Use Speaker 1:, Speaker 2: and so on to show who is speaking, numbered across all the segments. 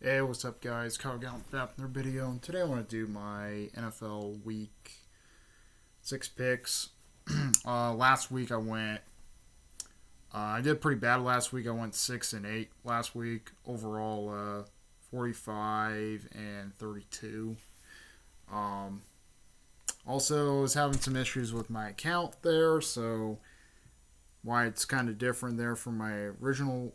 Speaker 1: Hey, what's up, guys? Kyle Gallup back in their video, and today I want to do my NFL Week 6 picks. Last week I did pretty bad last week. I went 6-8 last week. Overall, 45 and 32. Also, I was having some issues with my account there, so why it's kind of different there from my original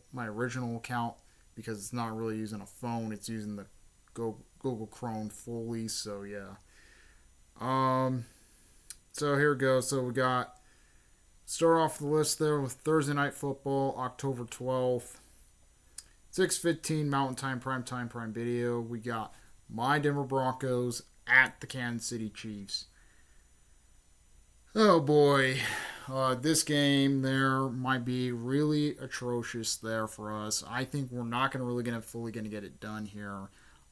Speaker 1: account, because it's not really using a phone, it's using the Google Chrome fully. So yeah. So here we go. So we got start off the list there with Thursday Night Football, October 12th, 6:15 Mountain Time, Prime Video. We got my Denver Broncos at the Kansas City Chiefs. Oh boy, this game there might be really atrocious there for us. I think we're not going to really fully get it done here.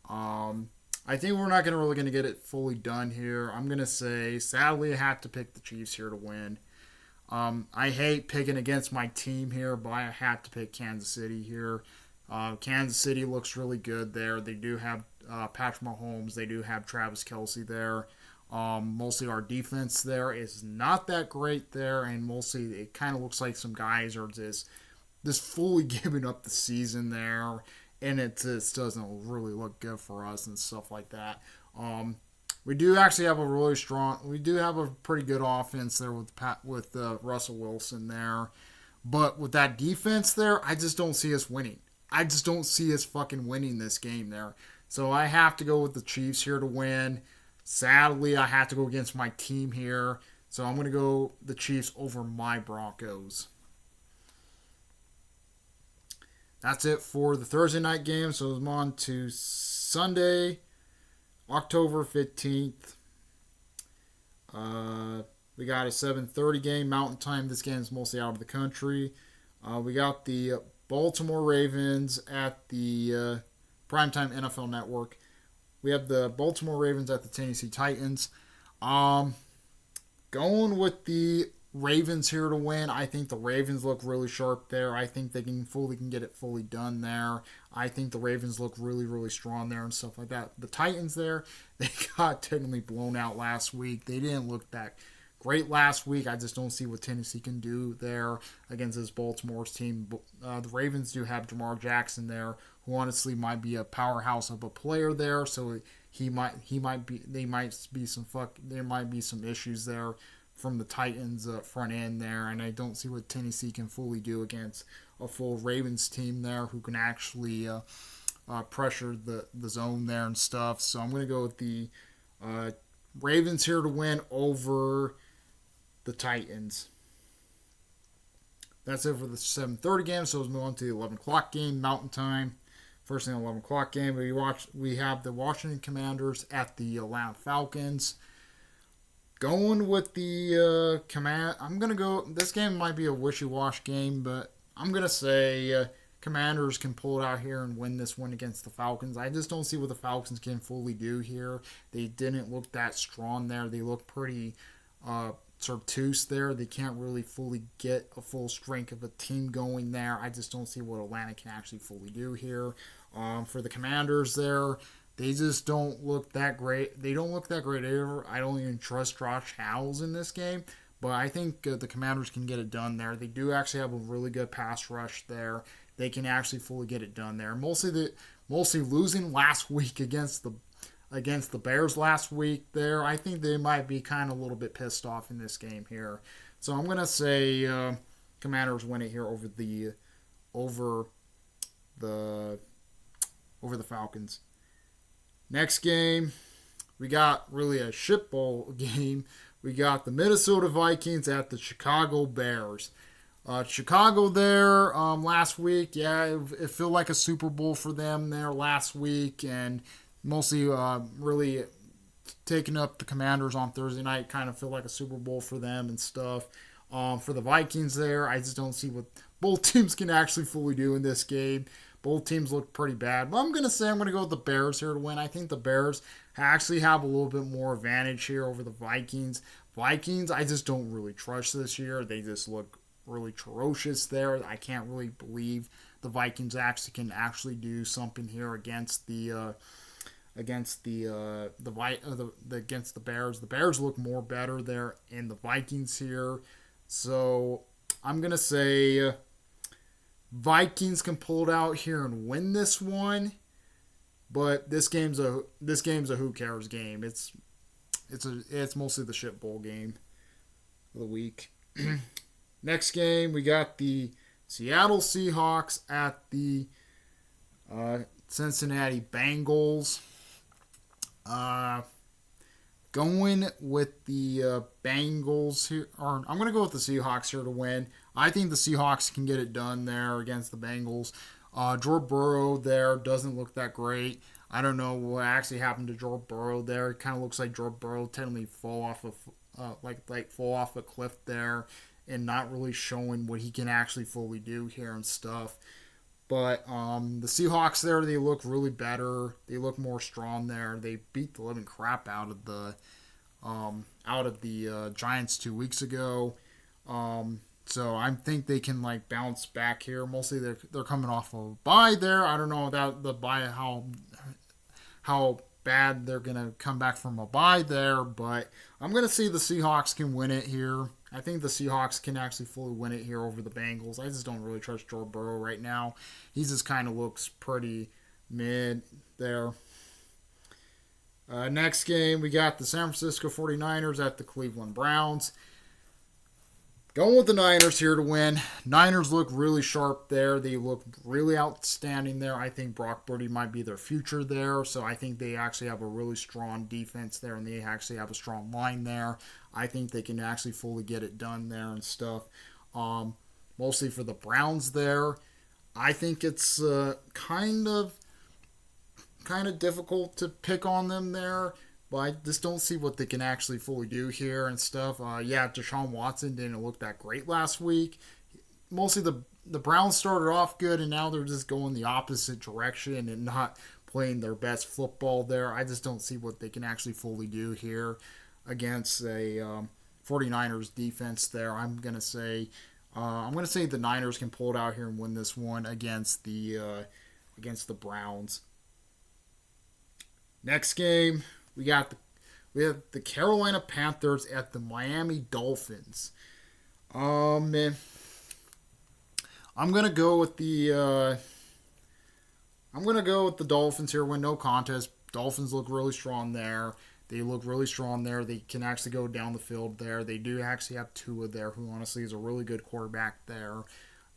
Speaker 1: I think we're not going to really get it fully done here. I'm going to say, sadly, I have to pick the Chiefs here to win. I hate picking against my team here, but I have to pick Kansas City here. Kansas City looks really good there. They do have Patrick Mahomes. They do have Travis Kelce there. Mostly our defense there is not that great there, and mostly it kind of looks like some guys are just fully giving up the season there, and it just doesn't really look good for us and stuff like that. We do actually have a pretty good offense there with Russell Wilson there, but with that defense there, I just don't see us winning. I just don't see us fucking winning this game there. So I have to go with the Chiefs here to win. Sadly, I have to go against my team here, so I'm going to go the Chiefs over my Broncos. That's it for the Thursday night game, so I'm on to Sunday, October 15th. We got a 7:30 game, Mountain Time. This game is mostly out of the country. We got the Baltimore Ravens at the Primetime NFL Network. We have the Baltimore Ravens at the Tennessee Titans. Going with the Ravens here to win. I think the Ravens look really sharp there. I think they can get it fully done there. I think the Ravens look really, really strong there and stuff like that. The Titans there, they got technically blown out last week. They didn't look that great last week. I just don't see what Tennessee can do there against this Baltimore's team. The Ravens do have Jamar Jackson there, who honestly might be a powerhouse of a player there. So there might be some issues there from the Titans front end there, and I don't see what Tennessee can fully do against a full Ravens team there who can actually pressure the zone there and stuff. So I'm going to go with the Ravens here to win over the Titans. That's it for the 7:30 game. So let's move on to the 11 o'clock game, Mountain Time. First thing, 11 o'clock game. We have the Washington Commanders at the Atlanta Falcons. Going with the I'm gonna go. This game might be a wishy-washy game, but I'm gonna say Commanders can pull it out here and win this one against the Falcons. I just don't see what the Falcons can fully do here. They didn't look that strong there. They look pretty obtuse there. They can't really fully get a full strength of a team going there. I just don't see what Atlanta can actually fully do here. For the Commanders there, they just don't look that great. They don't look that great either. I don't even trust Josh Allen in this game, but I think the Commanders can get it done there. They do actually have a really good pass rush there. They can actually fully get it done there. Mostly losing last week against the Bears last week there. I think they might be kind of a little bit pissed off in this game here. So I'm gonna say Commanders win it here over the Falcons. Next game, we got really a shit bowl game. We got the Minnesota Vikings at the Chicago Bears. Chicago there last week, yeah, it felt like a Super Bowl for them there last week, and mostly really taking up the Commanders on Thursday night kind of feel like a Super Bowl for them and stuff. For the Vikings there, I just don't see what both teams can actually fully do in this game. Both teams look pretty bad. But I'm going to go with the Bears here to win. I think the Bears actually have a little bit more advantage here over the Vikings. Vikings, I just don't really trust this year. They just look really atrocious there. I can't really believe the Vikings actually can do something here against against the Bears. The Bears look more better there in the Vikings here. So I'm gonna say Vikings can pull it out here and win this one. But this game's a who cares game. It's mostly the shit bowl game of the week. Next game, we got the Seattle Seahawks at the Cincinnati Bengals. Going with the Bengals here, or I'm going to go with the Seahawks here to win. I think the Seahawks can get it done there against the Bengals. Joe Burrow there doesn't look that great. I don't know what actually happened to Joe Burrow there. It kind of looks like Joe Burrow technically fall off a cliff there, and not really showing what he can actually fully do here and stuff. But the Seahawks there, they look really better. They look more strong there. They beat the living crap out of the Giants 2 weeks ago. So I think they can bounce back here. Mostly they're coming off of a bye there. I don't know about the bye how bad they're gonna come back from a bye there, but I'm gonna see the Seahawks can win it here. I think the Seahawks can actually fully win it here over the Bengals. I just don't really trust Joe Burrow right now. He just kind of looks pretty mid there. Next game, we got the San Francisco 49ers at the Cleveland Browns. Going with the Niners here to win. Niners look really sharp there. They look really outstanding there. I think Brock Purdy might be their future there. So I think they actually have a really strong defense there, and they actually have a strong line there. I think they can actually fully get it done there and stuff. Mostly for the Browns there. I think it's kind of difficult to pick on them there. But I just don't see what they can actually fully do here and stuff. Deshaun Watson didn't look that great last week. Mostly the Browns started off good, and now they're just going the opposite direction and not playing their best football there. I just don't see what they can actually fully do here against a 49ers defense there. I'm gonna say the Niners can pull it out here and win this one against the Browns. Next game. We have the Carolina Panthers at the Miami Dolphins. Man, I'm gonna go with the Dolphins here. Win no contest. Dolphins look really strong there. They look really strong there. They can actually go down the field there. They do actually have Tua there, who honestly is a really good quarterback there.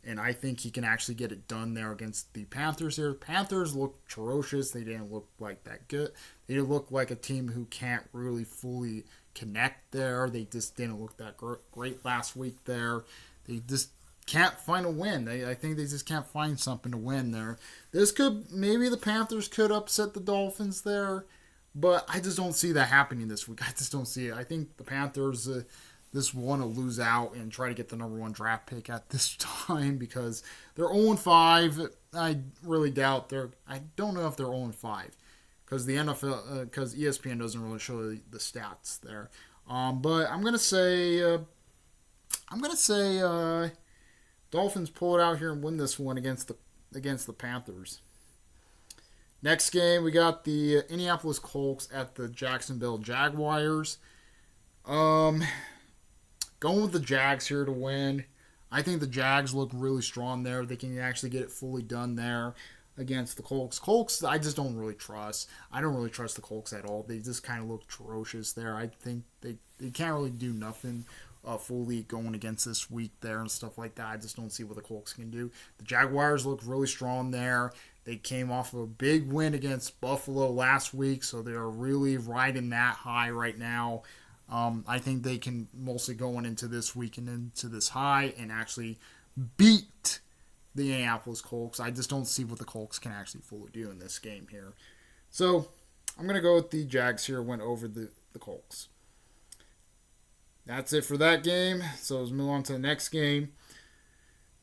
Speaker 1: And I think he can actually get it done there against the Panthers here. The Panthers look atrocious. They didn't look like that good. They look like a team who can't really fully connect there. They just didn't look that great last week there. They just can't find a win. I think they just can't find something to win there. Maybe the Panthers could upset the Dolphins there, but I just don't see that happening this week. I just don't see it. I think the Panthers just want to lose out and try to get the number 1 draft pick at this time because they're 0-5. I really doubt I don't know if they're 0-5 because the NFL, because ESPN doesn't really show the stats there. But I'm gonna say Dolphins pull it out here and win this one against the Panthers. Next game, we got the Indianapolis Colts at the Jacksonville Jaguars. Going with the Jags here to win. I think the Jags look really strong there. They can actually get it fully done there against the Colts. Colts, I just don't really trust. I don't really trust the Colts at all. They just kind of look atrocious there. I think they can't really do nothing fully going against this week there and stuff like that. I just don't see what the Colts can do. The Jaguars look really strong there. They came off of a big win against Buffalo last week, so they're really riding that high right now. I think they can mostly going into this week and into this high and actually beat the Indianapolis Colts. I just don't see what the Colts can actually fully do in this game here. So I'm going to go with the Jags here, went over the Colts. That's it for that game. So let's move on to the next game.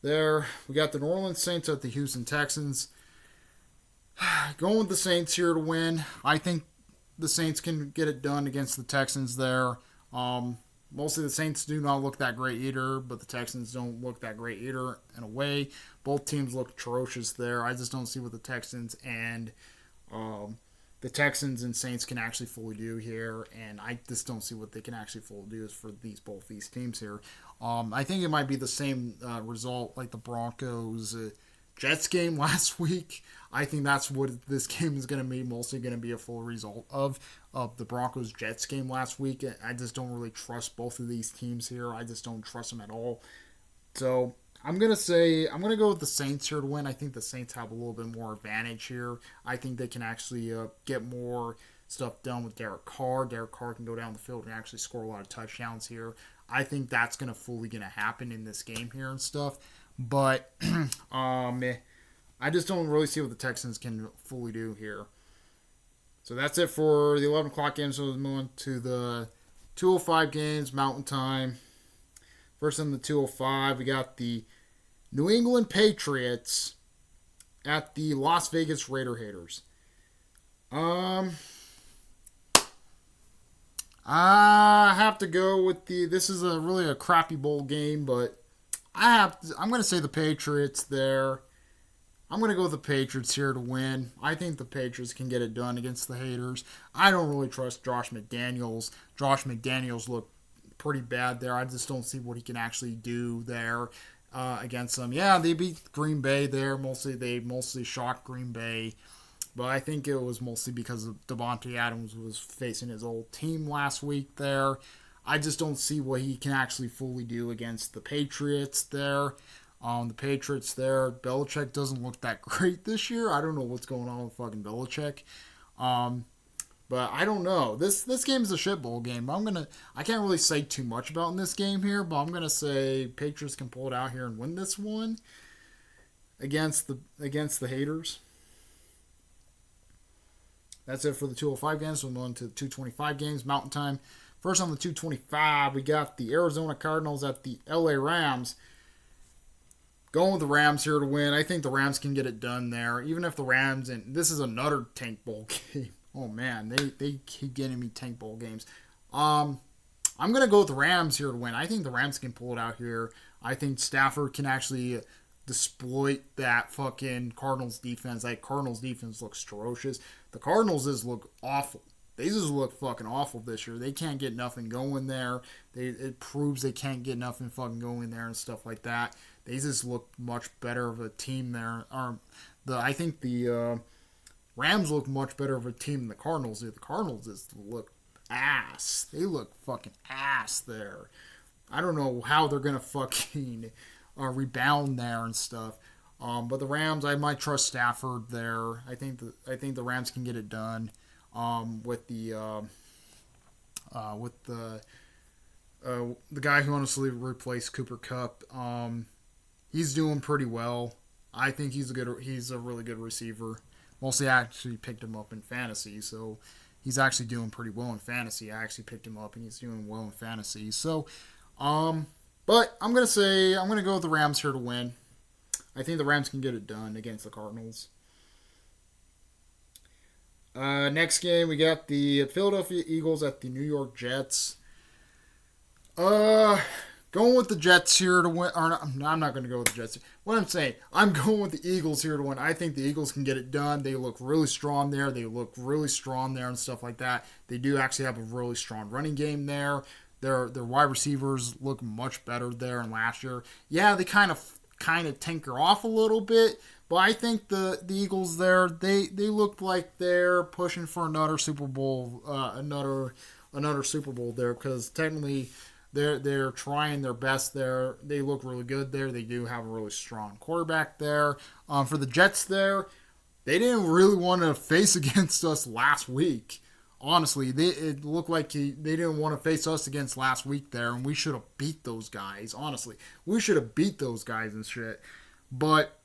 Speaker 1: There, we got the New Orleans Saints at the Houston Texans. Going with the Saints here to win. I think the Saints can get it done against the Texans there. Mostly the Saints do not look that great either, but the Texans don't look that great either in a way. Both teams look atrocious there. I just don't see what um, the Texans and Saints can actually fully do here, and I just don't see what they can actually fully do for both these teams here. I think it might be the same result like the Broncos Jets game last week. I think that's what this game is going to be, mostly going to be a full result of the Broncos Jets game last week. I just don't really trust both of these teams here. I just don't trust them at all. So I'm going to go with the Saints here to win. I think the Saints have a little bit more advantage here. I think they can actually get more stuff done with Derek Carr. Derek Carr can go down the field and actually score a lot of touchdowns here. I think that's going to happen in this game here and stuff. But I just don't really see what the Texans can fully do here. So that's it for the 11 o'clock games. So we'll move on to the 2:05 games, Mountain Time. First in the 2:05, we got the New England Patriots at the Las Vegas Raider Haters. I have to go with this is really a crappy bowl game, but I'm going to say the Patriots there. I'm going to go with the Patriots here to win. I think the Patriots can get it done against the haters. I don't really trust Josh McDaniels. Josh McDaniels looked pretty bad there. I just don't see what he can actually do there against them. Yeah, they beat Green Bay there. They mostly shocked Green Bay. But I think it was mostly because Devontae Adams was facing his old team last week there. I just don't see what he can actually fully do against the Patriots there. The Patriots there, Belichick doesn't look that great this year. I don't know what's going on with fucking Belichick. But I don't know. This game is a shit bowl game. I can't really say too much about in this game here, but I'm gonna say Patriots can pull it out here and win this one against the haters. That's it for the 2:05 games. We'll move on to the 2:25 games, Mountain Time. First on the 2:25, we got the Arizona Cardinals at the LA Rams. Going with the Rams here to win. I think the Rams can get it done there. Even if the Rams, and this is another tank bowl game. Oh man, they keep getting me tank bowl games. I'm going to go with the Rams here to win. I think the Rams can pull it out here. I think Stafford can actually exploit that fucking Cardinals defense. That Cardinals defense looks ferocious. The Cardinals just look awful. They just look fucking awful this year. They can't get nothing going there. It proves they can't get nothing fucking going there and stuff like that. They just look much better of a team there. I think the Rams look much better of a team than the Cardinals do. The Cardinals just look ass. They look fucking ass there. I don't know how they're gonna fucking rebound there and stuff. But the Rams, I might trust Stafford there. I think the Rams can get it done. With the guy who honestly replaced Cooper Kupp. He's doing pretty well. I think he's a really good receiver. Mostly I actually picked him up in fantasy, so he's actually doing pretty well in fantasy. I actually picked him up and he's doing well in fantasy. So, but I'm gonna go with the Rams here to win. I think the Rams can get it done against the Cardinals. Next game, we got the Philadelphia Eagles at the New York Jets. Going with the Jets here to win. Or no, I'm not going to go with the Jets. What I'm saying, I'm going with the Eagles here to win. I think the Eagles can get it done. They look really strong there. And stuff like that. They do actually have a really strong running game there. Their wide receivers look much better there than last year. Yeah, they kind of tinker off a little bit. But I think the Eagles there, they look like they're pushing for another Super Bowl, another Super Bowl there, because technically they're trying their best there. They look really good there. They do have a really strong quarterback there. For the Jets there, they didn't really want to face against us last week. Honestly, it looked like they didn't want to face us against last week there, and we should have beat those guys. Honestly, we should have beat those guys and shit. But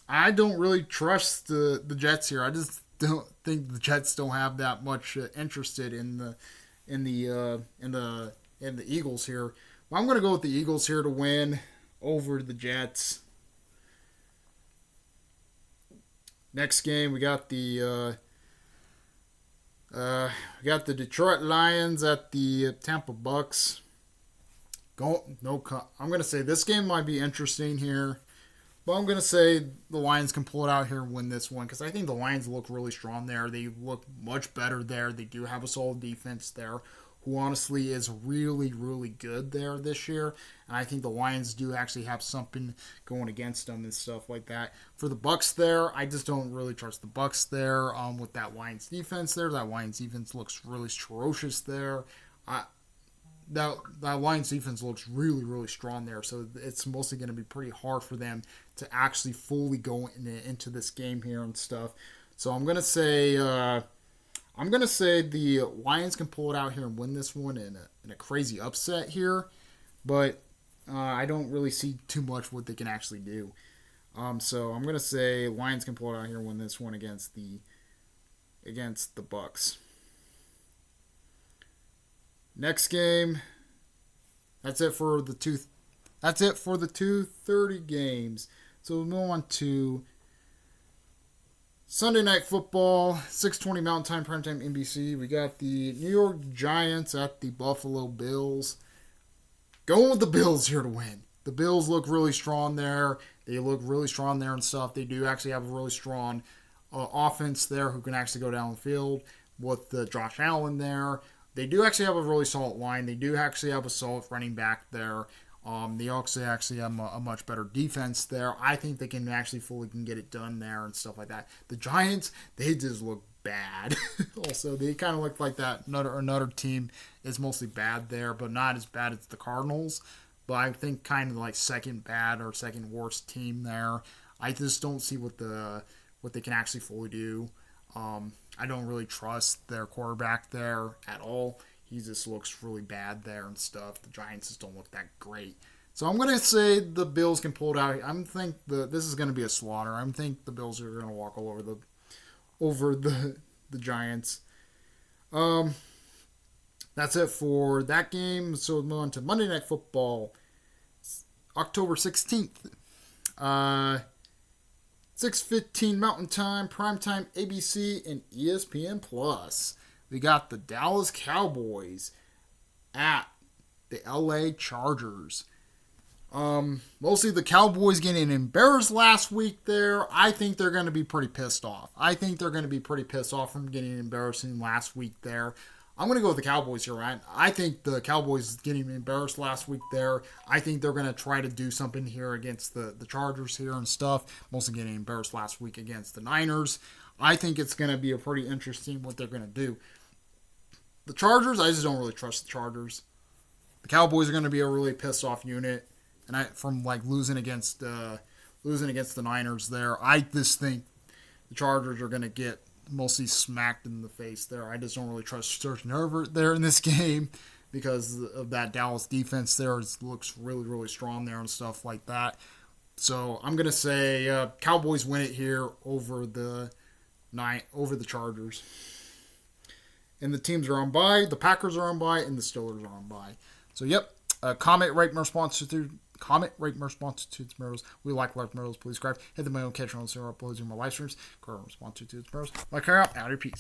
Speaker 1: I don't really trust the Jets here. I just don't think the Jets don't have that much interested in the Eagles here. Well, I'm going to go with the Eagles here to win over the Jets. Next game, we got the Detroit Lions at the Tampa Bucks. I'm going to say this game might be interesting here. But I'm going to say the Lions can pull it out here and win this one because I think the Lions look really strong there. They look much better there. They do have a solid defense there who honestly is really, really good there this year. And I think the Lions do actually have something going against them and stuff like that. For the Bucs there, I just don't really trust the Bucs there with that Lions defense there. That Lions defense looks really ferocious there. That Lions defense looks really, really strong there. So it's mostly going to be pretty hard for them to actually fully go into this game here and stuff. So I'm going to say the Lions can pull it out here and win this one in a crazy upset here. But I don't really see too much what they can actually do. So I'm going to say Lions can pull it out here and win this one against the Bucs. Next game. That's it for the 2:30 games. So we'll move on to Sunday Night Football, 6:20 Mountain Time, primetime NBC. We got the New York Giants at the Buffalo Bills. Going with the Bills here to win. The Bills look really strong there. They look really strong there and stuff. They do actually have a really strong offense there who can actually go down the field with Josh Allen there. They do actually have a really solid line. They do actually have a solid running back there. They also actually have a much better defense there. I think they can actually fully get it done there and stuff like that. The Giants, they just look bad. Also, they kind of look like that another team is mostly bad there, but not as bad as the Cardinals. But I think kind of like second bad or second worst team there. I just don't see what they can actually fully do. I don't really trust their quarterback there at all. He just looks really bad there and stuff. The Giants just don't look that great. So I'm going to say the Bills can pull it out. I think this is going to be a slaughter. I think the Bills are going to walk all over the Giants. That's it for that game. So we'll move on to Monday Night Football, October 16th. 6:15 Mountain Time, primetime ABC and ESPN Plus. We got the Dallas Cowboys at the LA Chargers. Mostly the Cowboys getting embarrassed last week there. I think they're going to be pretty pissed off. From getting embarrassing last week there. I'm going to go with the Cowboys here, right? I think the Cowboys getting embarrassed last week there. I think they're going to try to do something here against the Chargers here and stuff. Mostly getting embarrassed last week against the Niners. I think it's going to be a pretty interesting what they're going to do. The Chargers, I just don't really trust the Chargers. The Cowboys are going to be a really pissed off unit. And from losing against the Niners there, I just think the Chargers are going to get mostly smacked in the face there. I just don't really trust Serge Herbert there in this game because of that Dallas defense there. It looks really, really strong there and stuff like that. So I'm going to say Cowboys win it here over the Chargers. And the teams are on bye. The Packers are on bye and the Steelers are on bye. So, yep. Comment, rate, and response to tomorrow's. We like tomorrow's. Please subscribe. Hit the bell notification on the uploads in my live streams. Comment, response to tomorrow's. Like her out. Out of peace.